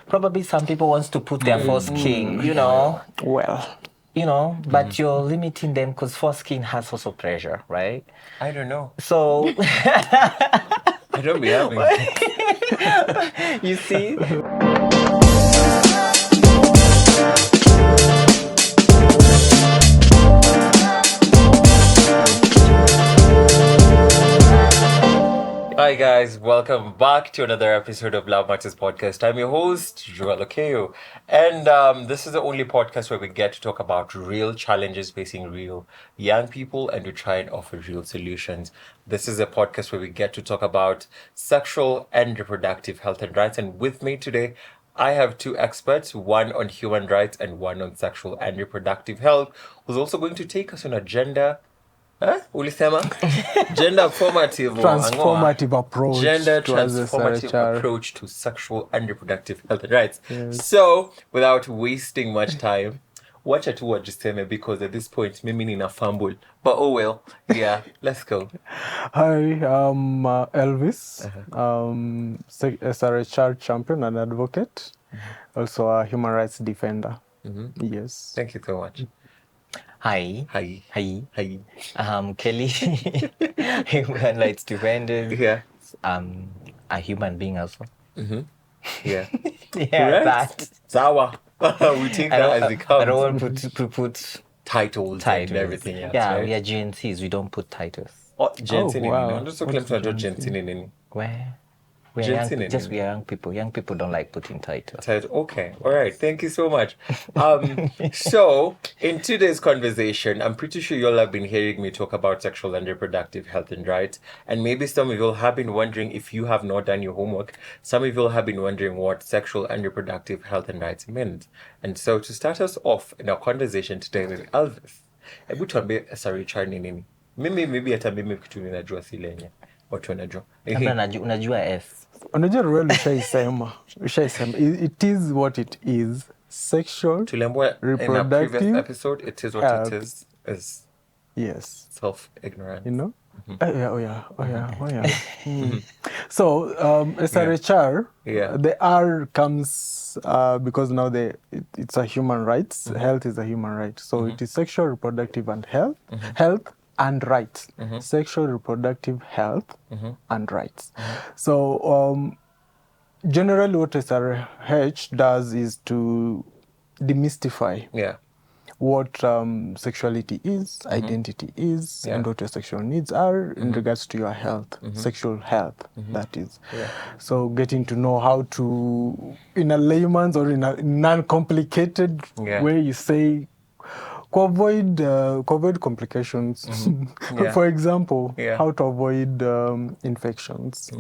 probably some people wants to put their foreskin, Well, but you're limiting them because foreskin has also pressure, right? I don't know. So I don't be having. you see. Hi guys, welcome back to another episode of Love Matters Podcast. I'm your host, Joel Okeo, and this is the only podcast where we get to talk about real challenges facing real young people and to try and offer real solutions. This is a podcast where we get to talk about sexual and reproductive health and rights, and with me today, I have two experts, one on human rights and one on sexual and reproductive health, who's also going to take us on a ulisema gender formative transformative approach gender to transformative SRHR. approach to sexual and reproductive health and rights. Yes. So without wasting much time, wacha tu wajiseme, because at this point mimi nina fumble, but oh well. Yeah, let's go. Hi, I'm Elvis, SRHR champion and advocate, also a human rights defender. Yes. Thank you so much. Hi. Kelly, human rights defender. Yeah. A human being also. Yeah. Yeah, Right? that. Sawa. We take that as it comes. I don't want to put Titles and everything else, Yeah, right? we are GNCs. We don't put titles. Jensen Oh, wow. I'm just so claim to enjoy Jensen in Where? We are Jensen young, just we are young people. Young people don't like putting titles. Okay, all right. Thank you so much. So, in today's conversation, I'm pretty sure you all have been hearing me talk about sexual and reproductive health and rights. And maybe some of you all have been wondering, if you have not done your homework, some of you all have been wondering what sexual and reproductive health and rights meant. And so, to start us off in our conversation today with Elvis, hebu tuambie SRHR ni nini? Maybe hata mimi kitu ninajua si lenye watu wanajua. Labda unajua S. Unajua Ruel ushaisema. It is what it is. Sexual, Tuliambiwa in a reproductive previous episode, it is what it is yes. self-ignorant. You know? Oh yeah. So, SRHR, Yeah. the R comes because now it's a human rights. Health is a human right. So it is sexual, reproductive, and health and rights. Sexual, reproductive health and rights. So generally what SRH does is to demystify what sexuality is, identity is, and what your sexual needs are in regards to your health, sexual health, that is. So getting to know how to, in a layman's or in a non-complicated way, you say, avoid complications. For example, how to avoid infections.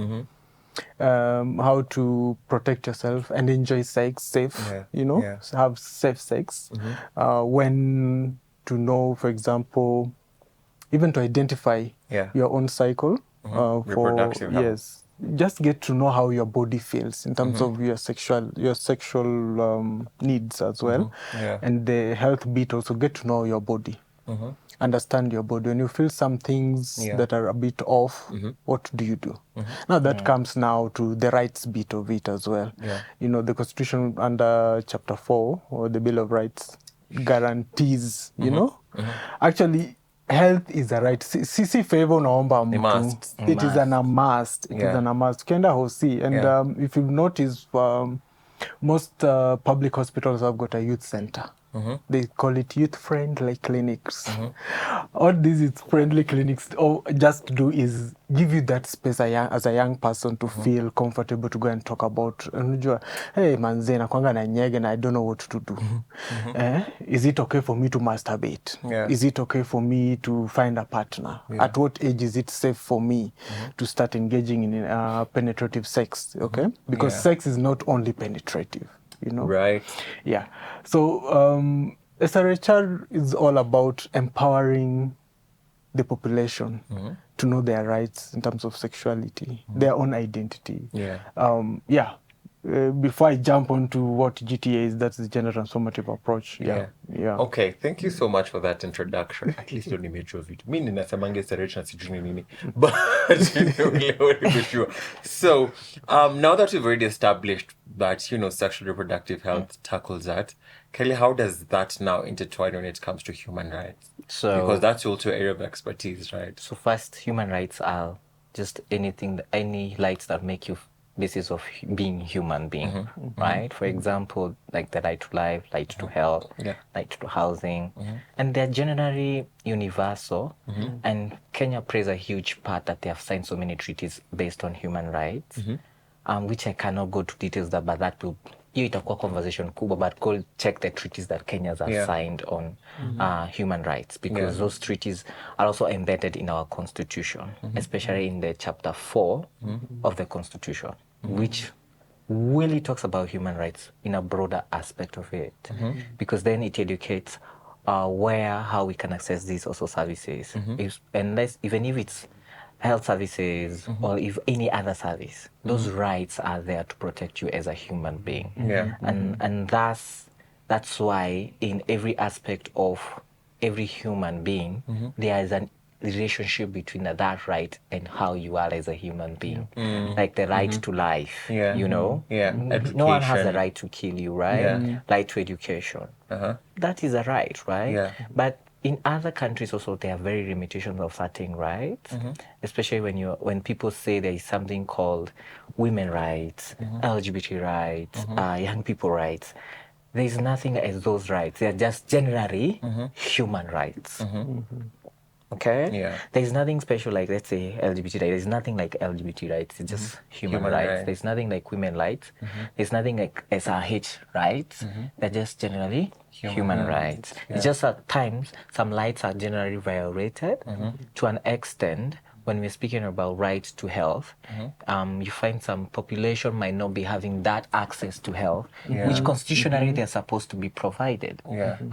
How to protect yourself and enjoy sex safe, have safe sex. When to know, for example, even to identify your own cycle for Reproductive health. Yes, just get to know how your body feels in terms of your sexual needs as well, and the health bit also. Get to know your body. Understand your body. When you feel some things that are a bit off, what do you do? Now that comes now to the rights bit of it as well. The Constitution under Chapter 4 or the Bill of Rights guarantees, actually health is a right. Sisi favor unaomba mtu. It is a must. It is a must. Kenda hosi. And if you've noticed, most public hospitals have got a youth center. They call it youth-friendly clinics. All these youth-friendly clinics just do is give you that space as a young person to feel comfortable to go and talk about, hey manze, nakwanga na nyege and I don't know what to do. Is it okay for me to masturbate? Is it okay for me to find a partner? At what age is it safe for me to start engaging in penetrative sex? Okay, because sex is not only penetrative. Right. Yeah. So SRHR is all about empowering the population to know their rights in terms of sexuality, their own identity. before I jump onto what GTA is, that's the gender transformative approach. Yeah. Okay, thank you so much for that introduction. At least don't make sure of it. Mimi nasemange SRHR sijui nini. But sure. So, now that we've already established that, sexual reproductive health tackles that, Kelly, how does that now intertwine when it comes to human rights? Because that's also area of expertise, right? So first, human rights are just any rights that make you basis of being human being, right? For example, like the right to life, right to health, right to housing, and they're generally universal. And Kenya plays a huge part that they have signed so many treaties based on human rights, which I cannot go to details that, but that will itakuwa conversation kubwa, but go check the treaties that Kenyans have signed on human rights, because those treaties are also embedded in our constitution, especially in the chapter 4 of the constitution, which really talks about human rights in a broader aspect of it, because then it educates how we can access these also services, even if it's health services or if any other service, those rights are there to protect you as a human being. And that's why in every aspect of every human being, there is a relationship between that right and how you are as a human being. Like the right to life, No one has the right to kill you, right? Right to education. That is a right, right? But in other countries also, there are very limitations of certain rights, especially when people say there is something called women rights, LGBT rights, young people rights. There is nothing as those rights. They are just generally human rights. Okay? There's nothing special like, let's say, LGBT rights. There's nothing like LGBT rights. It's just human rights. There's nothing like women rights. There's nothing like SRH rights. They're just generally human rights. It's just at times, some rights are generally violated to an extent. When we're speaking about rights to health, you find some population might not be having that access to health, which constitutionally they're supposed to be provided.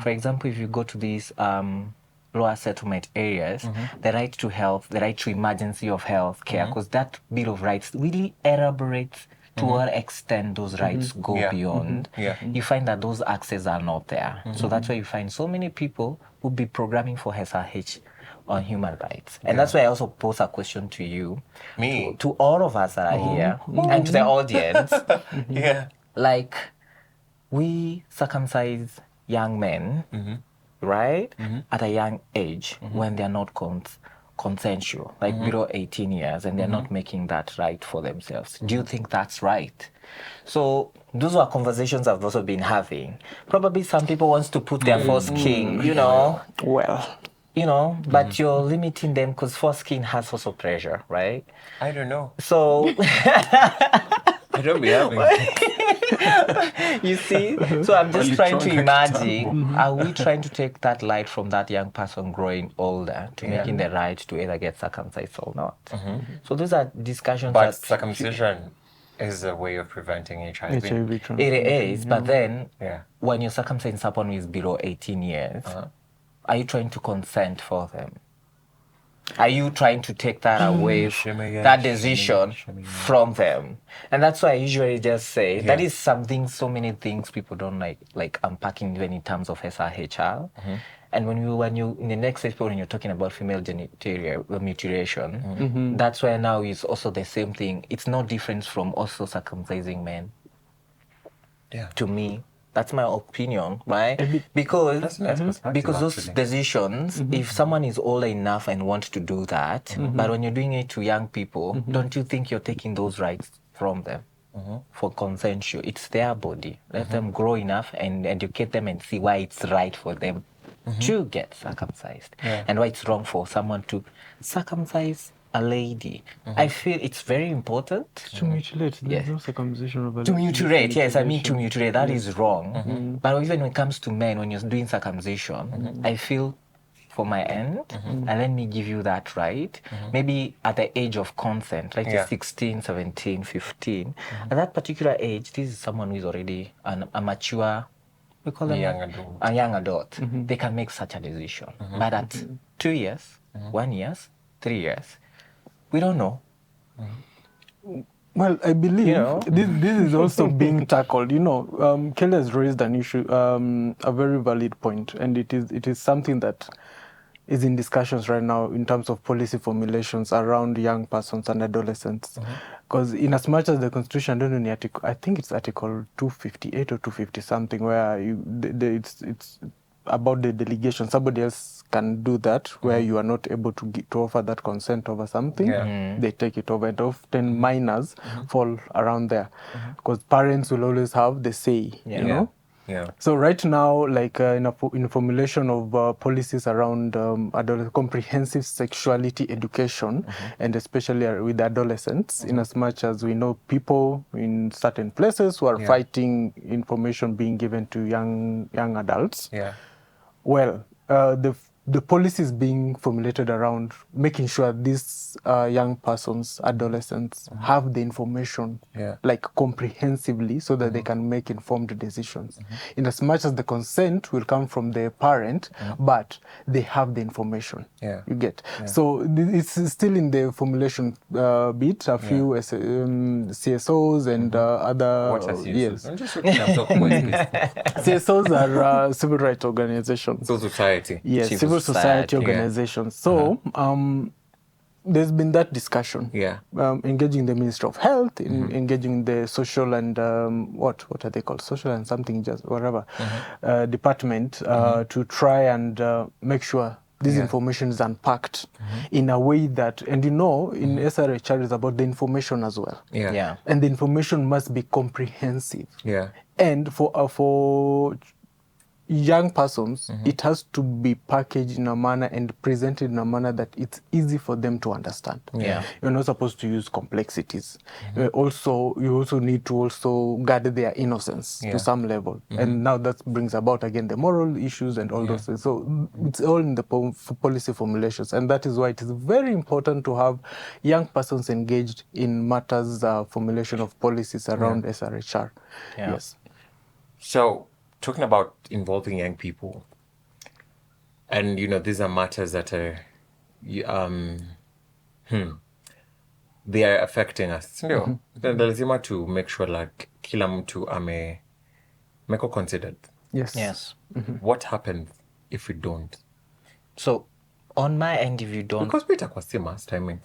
For example, if you go to these lower settlement areas, the right to health, the right to emergency of health care, because that Bill of Rights really elaborates to what extent those rights go beyond. You find that those access are not there. So that's why you find so many people who be programming for SRH on human rights. And that's why I also pose a question to you, to all of us that are here, and to the audience. Like, we circumcise young men, right, at a young age when they're not consensual, like below 18 years, and they're not making that right for themselves. Do you think that's right? So those are conversations I've also been having. Probably some people wants to put their foreskin, but you're limiting them because foreskin has also pressure, right? I don't know. So I don't be having. You see? So I'm just trying to imagine, are we trying to take that light from that young person growing older to making the right to either get circumcised or not? So those are discussions. But circumcision is a way of preventing HIV. It is, but then when you're circumcising someone who is below 18 years, are you trying to consent for them? Are you trying to take that away, that decision from them? And that's why I usually just say that is something, so many things people don't like unpacking even in terms of SRHR. And when you in the next episode, when you're talking about female genital mutilation, that's why now is also the same thing. It's no difference from also circumcising men. To me, that's my opinion, right? Because those decisions, if someone is older enough and wants to do that, but when you're doing it to young people, don't you think you're taking those rights from them for consensual? It's their body. Let them grow enough and educate them and see why it's right for them to get circumcised and why it's wrong for someone to circumcise a lady. I feel it's very important to mutilate. There's no circumcision of a to mutilate. Yes, I mean to mutilate. That is wrong. But even when it comes to men, when you're doing circumcision, I feel for my end, and let me give you that right. Maybe at the age of consent, like 16, 17, 15, at that particular age, this is someone who is already a mature, we call them a young adult. They can make such a decision. But at 2 years, 1 year, 3 years, we don't know. Well, I believe this is also being tackled. Kelly has raised an issue, a very valid point, and it is something that is in discussions right now in terms of policy formulations around young persons and adolescents. Because in as much as the Constitution, I don't know the article, I think it's Article 258 or 250 something, where it's about the delegation. Somebody else can do that, where you are not able to offer that consent over something. They take it over, and often minors fall around there, because parents will always have the say. So right now, like in a formulation of policies around comprehensive sexuality education, and especially with adolescents, in as much as we know people in certain places who are fighting information being given to young adults. Well, the policies being formulated around making sure these young persons, adolescents, have the information like comprehensively, so that they can make informed decisions. In as much as the consent will come from the parent, but they have the information. You get. So it's still in the formulation bit. A few CSOs and other. What's a CSO? Yes. I'm just looking up CSOs are civil rights organizations. So society. Yes, civil society organizations. So there's been that discussion. Engaging the Ministry of Health, engaging the social and what are they called? Social and something, just whatever department to try and make sure this information is unpacked in a way that, and in SRHR is about the information as well. And the information must be comprehensive. And for young persons, it has to be packaged in a manner and presented in a manner that it's easy for them to understand. You're not supposed to use complexities. You also need to guard their innocence to some level. And now that brings about again the moral issues and all those things. So it's all in the policy formulations, and that is why it is very important to have young persons engaged in matters formulation of policies around SRHR. Yes. So, talking about involving young people, and these are matters that are they are affecting us. Lazima to make sure like kila mtu ameko considered. Yes. What happens if we don't? So on my end, if you don't, because we talk last time,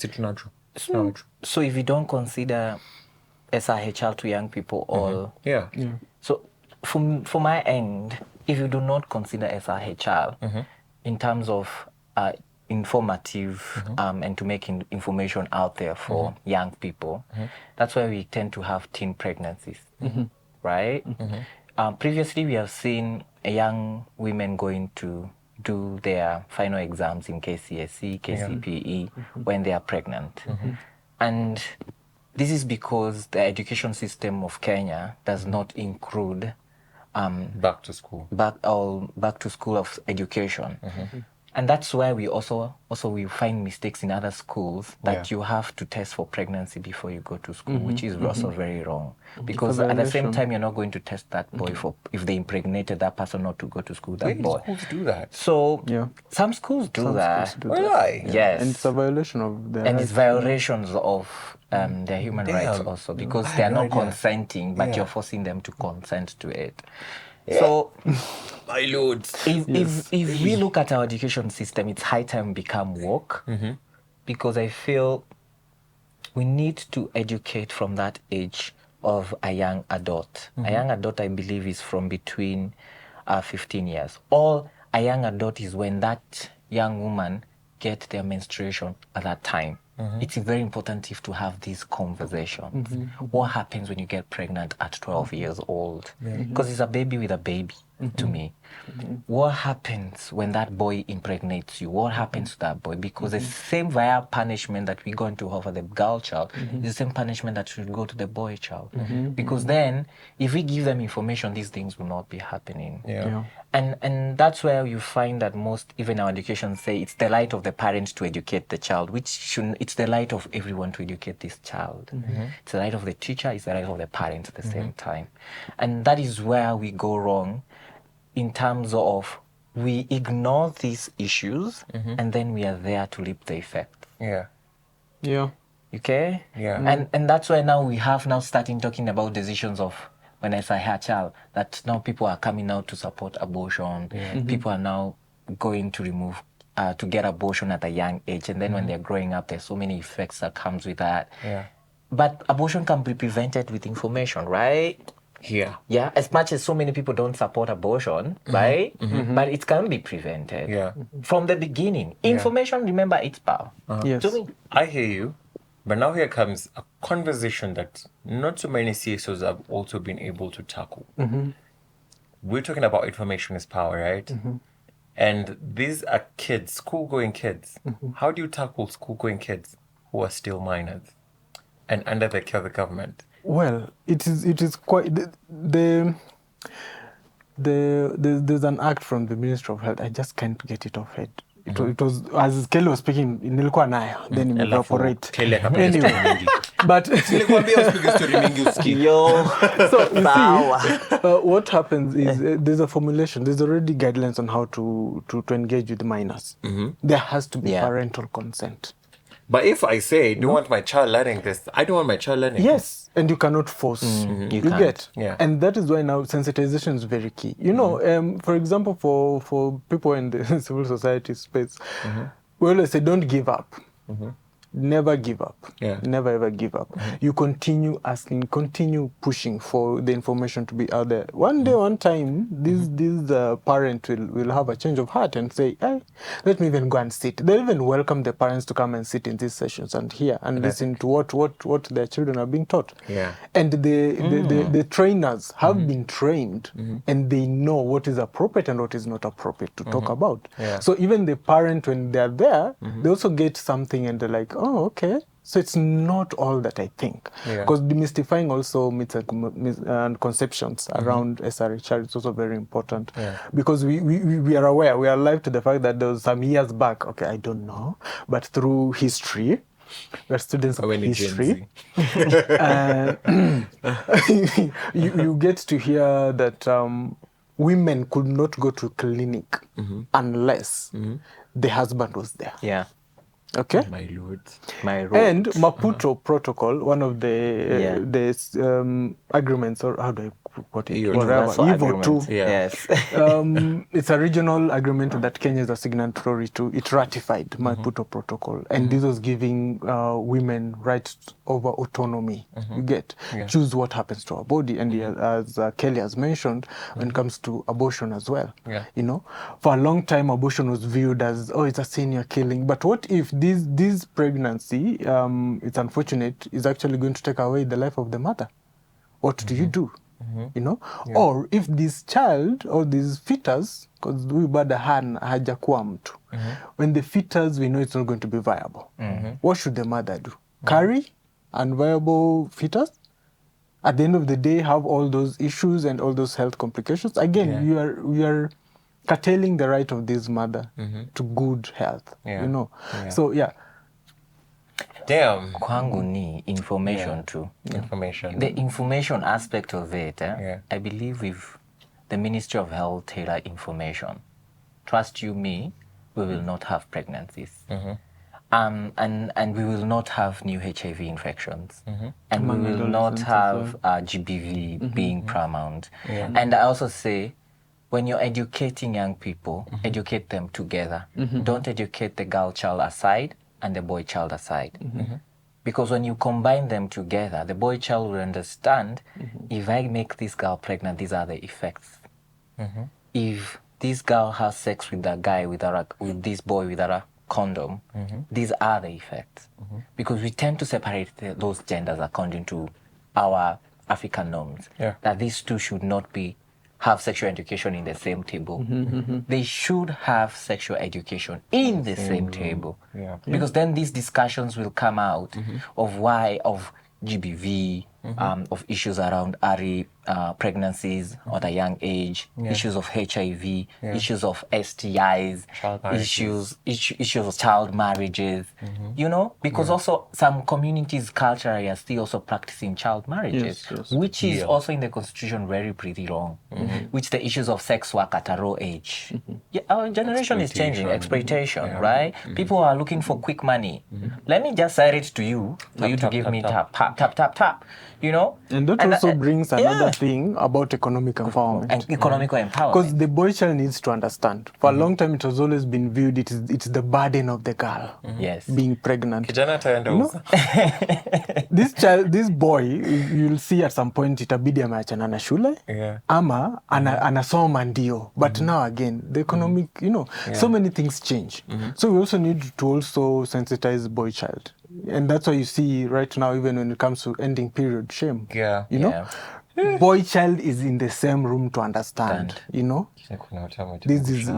so if you don't consider SRHR to young people, or so for my end, if you do not consider SRHR in terms of informative and to make information out there for young people, that's why we tend to have teen pregnancies, right? Previously, we have seen young women going to do their final exams in KCSE, KCPE when they are pregnant. And this is because the education system of Kenya does not include back to school of education. And that's why we also we find mistakes in other schools that you have to test for pregnancy before you go to school, which is also very wrong. Because at the same time, you're not going to test that boy for if they impregnated that person not to go to school. That boy. Schools do that. So some schools do that. Really? Yes. And it's a violation of their rights. It's violations of their human rights also, because they are not consenting, but you're forcing them to consent to it. So, my lord, if we look at our education system, it's high time we become woke, because I feel we need to educate from that age of a young adult. A young adult, I believe, is from between 15 years. Or a young adult is when that young woman gets their menstruation at that time. It's very important to have these conversations. What happens when you get pregnant at 12 years old? Because it's a baby with a baby to me. What happens when that boy impregnates you? What happens to that boy? Because the same via punishment that we're going to offer the girl child is the same punishment that should go to the boy child. Because then, if we give them information, these things will not be happening. And that's where you find that most, even our education say, it's the right of the parents to educate the child, which shouldn't, it's the right of everyone to educate this child. It's the right of the teacher, it's the right of the parents at the same time. And that is where we go wrong, in terms of we ignore these issues and then we are there to reap the effect. Okay? Yeah. And that's why now we have now starting talking about decisions of when SRHR, that now people are coming out to support abortion. People are now going to remove, to get abortion at a young age. And then when they're growing up, there's so many effects that comes with that. Yeah. But abortion can be prevented with information, right? Yeah. Yeah, as much as so many people don't support abortion, right? But it can be prevented. Yeah. From the beginning. Information, remember, it's power. Yes. To me. I hear you. But now here comes a conversation that not so many CSOs have also been able to tackle. We're talking about information is power, right? And these are kids, school-going kids. How do you tackle school-going kids who are still minors and under the care of the government? Well, it is quite there's an act from the Ministry of Health. I just can't get it off head. It was as Kelly was speaking, nilikuwa nayo, then evaporate. Anyway, but Yo. so you see, what happens is there's a formulation. There's already guidelines on how to engage with minors. There has to be parental consent. But if I say, do you want my child learning this? I don't want my child learning Yes, and you cannot force. You can't. get. Yeah. And that is why now sensitization is very key. You know, for example, for people in the civil society space, we always say, don't give up. Never give up. Yeah. Never ever give up. You continue asking, continue pushing for the information to be out there. One day, one time, this parent will have a change of heart and say, hey, let me even go and sit. They'll even welcome the parents to come and sit in these sessions and hear and listen to what their children are being taught. Yeah. And the trainers have been trained and they know what is appropriate and what is not appropriate to talk about. Yeah. So even the parent, when they're there, they also get something and they're like, oh, okay. So it's not all that I think. Because demystifying also myths and conceptions around SRHR is also very important. Because we are aware, we are alive to the fact that there was some years back, okay, I don't know, but through history, we are students of history. You get to hear that women could not go to clinic unless the husband was there. Yeah. Okay. My lord. My role. And Maputo Protocol, one of the agreements, or how do I put it? Universal Evo 2. agreement. Yes. It's a regional agreement that Kenya is a signatory to. It ratified Maputo Protocol, and this was giving women rights over autonomy. You get choose what happens to our body, and as Kelly has mentioned, when it comes to abortion as well. You know, for a long time, abortion was viewed as, oh, it's a sin, you're killing. But what if this pregnancy, it's unfortunate, is actually going to take away the life of the mother? What do you do? You know, or if this child or this fetus, because we bada hajakuwa mtu, when the fetus, we know it's not going to be viable. What should the mother do? Carry unviable fetus? At the end of the day, have all those issues and all those health complications. Again, we are curtailing the right of this mother to good health. You know, so Damn. Kwangu ni information too. Information. The information aspect of it, I believe with the Ministry of Health tailor information. Trust you me, we will not have pregnancies. And we will not have new HIV infections. And we will not have GBV being paramount. And I also say, when you're educating young people, educate them together. Don't educate the girl child aside and the boy child aside. Because when you combine them together, the boy child will understand, if I make this girl pregnant, these are the effects. If this girl has sex with that guy, with this boy without a condom, these are the effects. Because we tend to separate those genders according to our African norms. That these two should not have sexual education in the same table. They should have sexual education in the same table. Because then these discussions will come out of GBV, of issues around pregnancies at a young age, issues of HIV, issues of STIs, issues of child marriages, because also some communities culturally are still also practicing child marriages, which is also in the constitution very pretty wrong, which the issues of sex work at a raw age. Our generation is changing, exploitation, right? People are looking for quick money. Let me just sell it to you for you to give me tap, tap, tap, tap, And that also brings another thing about economic empowerment. And economical empowerment. Because the boy child needs to understand. For a long time, it has always been viewed it's the burden of the girl. Yes. Being pregnant. Kijana This boy, you'll see at some point itabidi ameachana na shule. Ama anasoma ndio. But now again, the economic, so many things change. So we also need to also sensitize boy child. And that's why you see right now, even when it comes to ending period shame, boy child is in the same room to understand, This is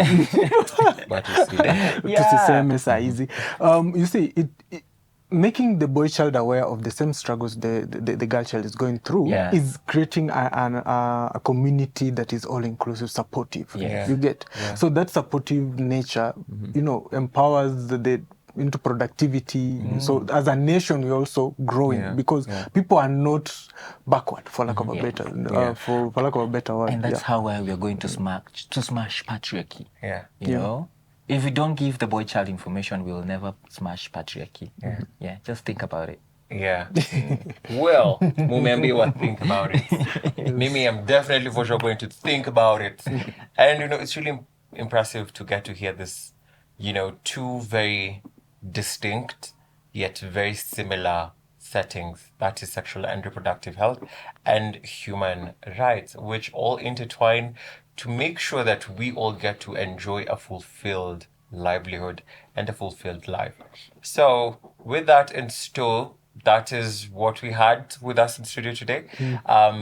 easy. You see, making the boy child aware of the same struggles the girl child is going through is creating a community that is all inclusive, supportive. You get so that supportive nature, empowers into productivity. So as a nation, we're also growing because people are not backward, for lack of a better, for lack of a better word. And that's how we are going to smash patriarchy. If we don't give the boy child information, we will never smash patriarchy. Just think about it. Well, Mumembiwa, think about it. Mimi, I'm definitely for sure going to think about it. And it's really impressive to get to hear this, two very distinct yet very similar settings, that is sexual and reproductive health and human rights, which all intertwine to make sure that we all get to enjoy a fulfilled livelihood and a fulfilled life. So with that in store, that is what we had with us in studio today.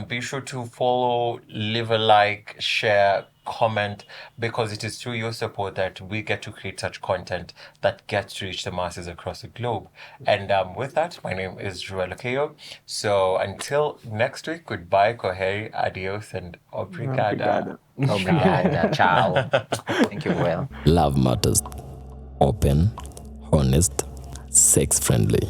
Be sure to follow, leave a like, share, comment, because it is through your support that we get to create such content that gets to reach the masses across the globe. And with that, my name is Reproductive. So until next week, goodbye, koheri, adios, and obrigada. Obrigada, ciao. Thank you, well. Love Matters. Open, honest, sex-friendly.